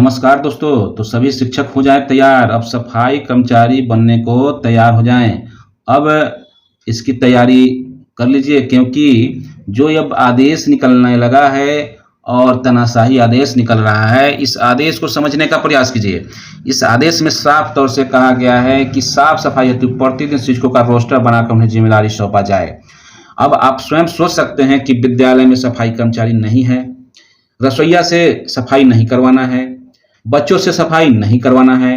नमस्कार दोस्तों। तो सभी शिक्षक हो जाए तैयार, अब सफाई कर्मचारी बनने को तैयार हो जाएं। अब इसकी तैयारी कर लीजिए, क्योंकि जो अब आदेश निकलने लगा है और तानाशाही आदेश निकल रहा है, इस आदेश को समझने का प्रयास कीजिए। इस आदेश में साफ तौर से कहा गया है कि साफ सफाई हेतु प्रतिदिन शिक्षकों का रोस्टर बनाकर उन्हें जिम्मेदारी सौंपा जाए। अब आप स्वयं सोच सकते हैं कि विद्यालय में सफाई कर्मचारी नहीं है, रसोइया से सफाई नहीं करवाना है, बच्चों से सफाई नहीं करवाना है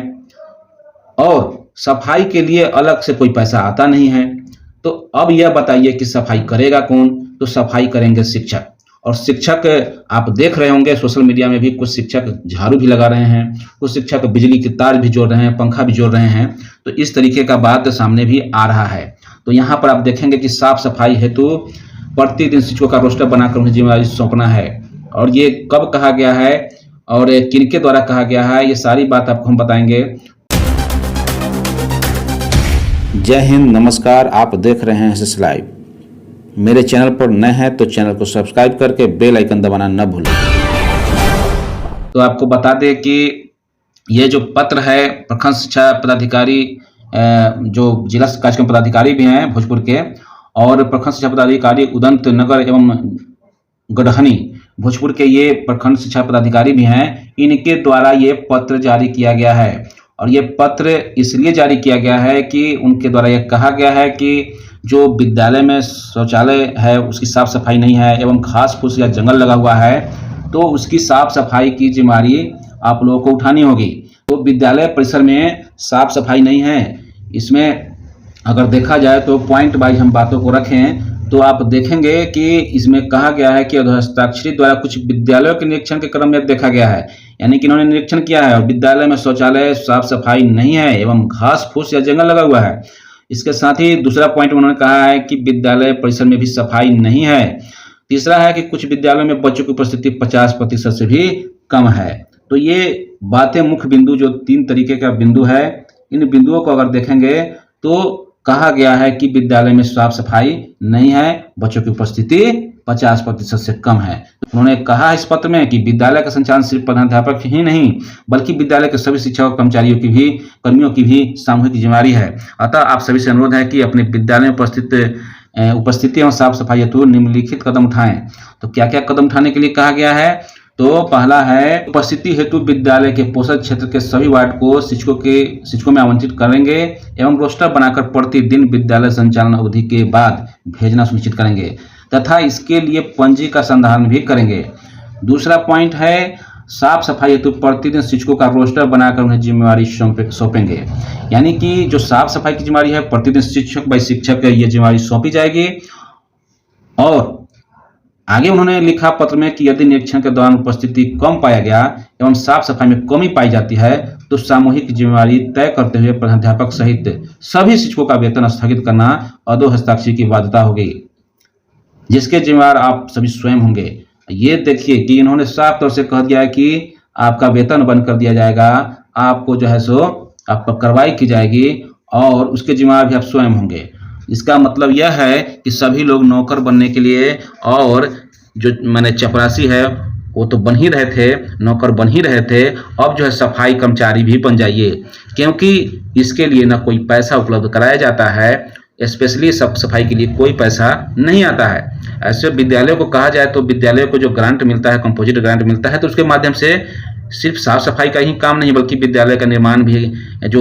और सफाई के लिए अलग से कोई पैसा आता नहीं है। तो अब यह बताइए कि सफाई करेगा कौन? तो सफाई करेंगे शिक्षक। और शिक्षक आप देख रहे होंगे सोशल मीडिया में भी कुछ शिक्षक झाड़ू भी लगा रहे हैं, कुछ शिक्षक बिजली की तार भी जोड़ रहे हैं, पंखा भी जोड़ रहे हैं। तो इस तरीके का बात सामने भी आ रहा है। तो यहाँ पर आप देखेंगे कि साफ सफाई हेतु प्रतिदिन शिक्षकों का रोस्टर बनाकर उन्हें जिम्मेदारी सौंपना है। और ये कब कहा गया है और किनके द्वारा कहा गया है, ये सारी बात आपको हम बताएंगे। जय हिंद, नमस्कार। आप देख रहे हैं एसएस लाइव। मेरे चैनल पर नए हैं तो चैनल को सब्सक्राइब करके बेल आइकन दबाना न भूलें। तो आपको बता दें कि ये जो पत्र है प्रखंड शिक्षा पदाधिकारी, जो जिला कार्यक्रम पदाधिकारी भी हैं भोजपुर के, और प्रखंड शिक्षा पदाधिकारी उदंत नगर एवं गढ़हनी भोजपुर के, ये प्रखंड शिक्षा पदाधिकारी भी हैं, इनके द्वारा ये पत्र जारी किया गया है। और ये पत्र इसलिए जारी किया गया है कि उनके द्वारा यह कहा गया है कि जो विद्यालय में शौचालय है उसकी साफ सफाई नहीं है एवं घास फूस या जंगल लगा हुआ है, तो उसकी साफ सफाई की जिम्मेदारी आप लोगों को उठानी होगी। तो विद्यालय परिसर में साफ सफाई नहीं है। इसमें अगर देखा जाए तो पॉइंट वाइज हम बातों को रखें तो आप देखेंगे कि इसमें कहा गया है कि अध्यक्षाक्षरी द्वारा कुछ विद्यालयों के निरीक्षण के क्रम में देखा गया है, यानी कि इन्होंने निरीक्षण किया है और विद्यालय में शौचालय साफ सफाई नहीं है एवं घास फूस या जंगल लगा हुआ है। इसके साथ ही दूसरा पॉइंट उन्होंने कहा है कि विद्यालय परिसर में भी सफाई नहीं है। तीसरा है कि कुछ विद्यालयों में बच्चों की उपस्थिति 50% से भी कम है। तो ये बातें मुख्य बिंदु, जो 3 तरीके का बिंदु है, इन बिंदुओं को अगर देखेंगे तो कहा गया है कि विद्यालय में साफ सफाई नहीं है, बच्चों की उपस्थिति 50% से कम है। उन्होंने कहा इस पत्र में कि विद्यालय का संचालन सिर्फ प्रधानाध्यापक ही नहीं बल्कि विद्यालय के सभी शिक्षक कर्मचारियों की भी, कर्मियों की भी सामूहिक जिम्मेदारी है। अतः आप सभी से अनुरोध है कि अपने विद्यालय में उपस्थिति एवं साफ सफाई हेतु निम्नलिखित कदम उठाएं। तो क्या क्या कदम उठाने के लिए कहा गया है? तो पहला है, उपस्थिति हेतु विद्यालय के पोषक क्षेत्र के सभी वार्ड को शिक्षकों में आवंटित करेंगे एवं रोस्टर बनाकर प्रतिदिन विद्यालय संचालन अवधि के बाद भेजना सुनिश्चित करेंगे तथा इसके लिए पंजी का संधारण भी करेंगे। दूसरा पॉइंट है, साफ सफाई हेतु प्रतिदिन शिक्षकों का रोस्टर बनाकर उन्हें जिम्मेदारी सौंपेंगे, यानी कि जो साफ सफाई की जिम्मेदारी है प्रतिदिन शिक्षक बाई शिक्षक ये जिम्मेदारी सौंपी जाएगी। और आगे उन्होंने लिखा पत्र में कि यदि निरीक्षण के दौरान उपस्थिति कम पाया गया एवं साफ सफाई में कमी पाई जाती है तो सामूहिक जिम्मेदारी तय करते हुए प्रधानाध्यापक सहित सभी शिक्षकों का वेतन स्थगित करना अधो हस्ताक्षर की बाध्यता होगी, जिसके जिम्मेदार आप सभी स्वयं होंगे। ये देखिए कि इन्होंने साफ तौर से कह दिया है कि आपका वेतन बंद कर दिया जाएगा, आपको जो है सो आप पर कार्रवाई की जाएगी और उसके जिम्मेदार भी आप स्वयं होंगे। इसका मतलब यह है कि सभी लोग नौकर बनने के लिए, और जो माने चपरासी है वो तो बन ही रहे थे, नौकर बन ही रहे थे, अब जो है सफाई कर्मचारी भी बन जाइए, क्योंकि इसके लिए ना कोई पैसा उपलब्ध कराया जाता है, स्पेशली सब सफाई के लिए कोई पैसा नहीं आता है। ऐसे विद्यालयों को कहा जाए तो विद्यालयों को जो ग्रांट मिलता है, कंपोजिट ग्रांट मिलता है, तो उसके माध्यम से सिर्फ साफ सफाई का ही काम नहीं बल्कि विद्यालय का निर्माण भी, जो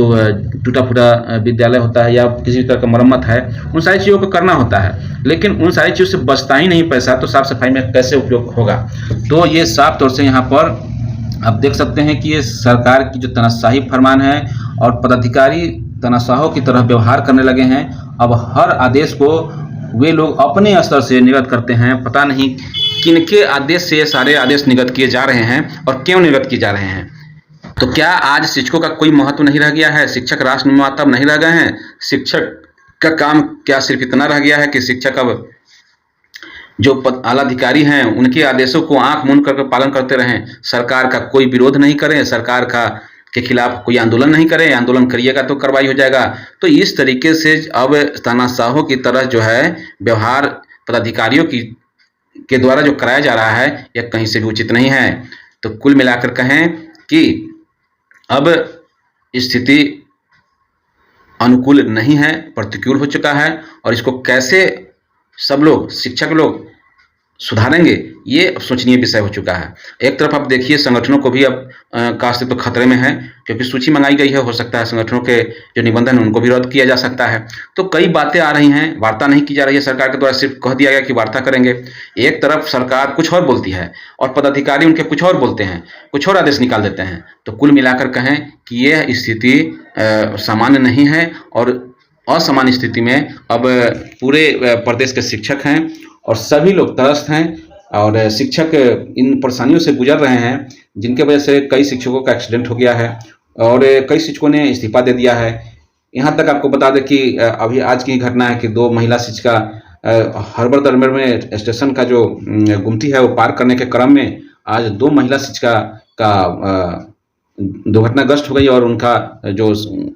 टूटा फूटा विद्यालय होता है या किसी तरह का मरम्मत है, उन सारी चीज़ों को करना होता है। लेकिन उन सारी चीज़ों से बचता ही नहीं पैसा, तो साफ सफाई में कैसे उपयोग होगा? तो ये साफ तौर से यहाँ पर आप देख सकते हैं कि ये सरकार की जो तानाशाही फरमान है और पदाधिकारी तानाशाहों की तरह व्यवहार करने लगे हैं। अब हर आदेश को वे लोग अपने स्तर से निर्गत करते हैं। पता नहीं किनके आदेश से ये सारे आदेश निर्गत किए जा रहे हैं और क्यों निर्गत किए जा रहे हैं। तो क्या आज शिक्षकों का कोई महत्व नहीं रह गया है? शिक्षक राष्ट्र निर्माता नहीं रह गए हैं? शिक्षक का काम क्या सिर्फ इतना रह गया है कि शिक्षक अब जो आला अधिकारी हैं उनके आदेशों को आंख मूंद करके पालन करते रहें, सरकार का कोई विरोध नहीं करें, सरकार के खिलाफ कोई आंदोलन नहीं करें, आंदोलन करिएगा तो कार्रवाई हो जाएगा। तो इस तरीके से अब तानाशाहों की तरह जो है व्यवहार पदाधिकारियों के द्वारा जो कराया जा रहा है यह कहीं से भी उचित नहीं है। तो कुल मिलाकर कहें कि अब स्थिति अनुकूल नहीं है, प्रतिकूल हो चुका है और इसको कैसे सब लोग, शिक्षक लोग सुधारेंगे, ये अब सोचनीय विषय हो चुका है। एक तरफ आप देखिए संगठनों को भी अब का अस्तित्व खतरे में है, क्योंकि सूची मंगाई गई है, हो सकता है संगठनों के जो निबंधन है उनको भी रद्द किया जा सकता है। तो कई बातें आ रही हैं, वार्ता नहीं की जा रही है सरकार के द्वारा, सिर्फ कह दिया गया कि वार्ता करेंगे। एक तरफ सरकार कुछ और बोलती है और पदाधिकारी उनके कुछ और बोलते हैं, कुछ और आदेश निकाल देते हैं। तो कुल मिलाकर कहें कि यह स्थिति सामान्य नहीं है और असामान्य स्थिति में अब पूरे प्रदेश के शिक्षक हैं और सभी लोग त्रस्त हैं और शिक्षक इन परेशानियों से गुजर रहे हैं, जिनके वजह से कई शिक्षकों का एक्सीडेंट हो गया है और कई शिक्षकों ने इस्तीफा दे दिया है। यहाँ तक आपको बता दें कि अभी आज की घटना है कि 2 महिला शिक्षिका हड़बड़ दड़बड़ में स्टेशन का जो गुमटी है वो पार करने के क्रम में आज 2 महिला शिक्षिका का दुर्घटनाग्रस्त हो गई और उनका जो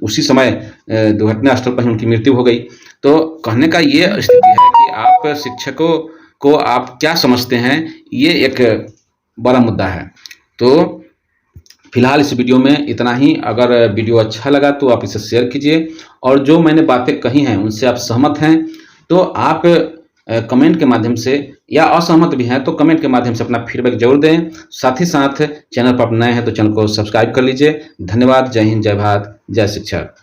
उसी समय दुर्घटना स्थल पर ही उनकी मृत्यु हो गई। तो कहने का ये स्थिति है कि आप शिक्षकों को आप क्या समझते हैं, ये एक बड़ा मुद्दा है। तो फिलहाल इस वीडियो में इतना ही। अगर वीडियो अच्छा लगा तो आप इसे शेयर कीजिए और जो मैंने बातें कही हैं उनसे आप सहमत हैं तो आप कमेंट के माध्यम से, या असहमत भी हैं तो कमेंट के माध्यम से अपना फीडबैक जरूर दें। साथ ही साथ चैनल पर आप नए हैं तो चैनल को सब्सक्राइब कर लीजिए। धन्यवाद। जय हिंद, जय भारत, जय शिक्षक।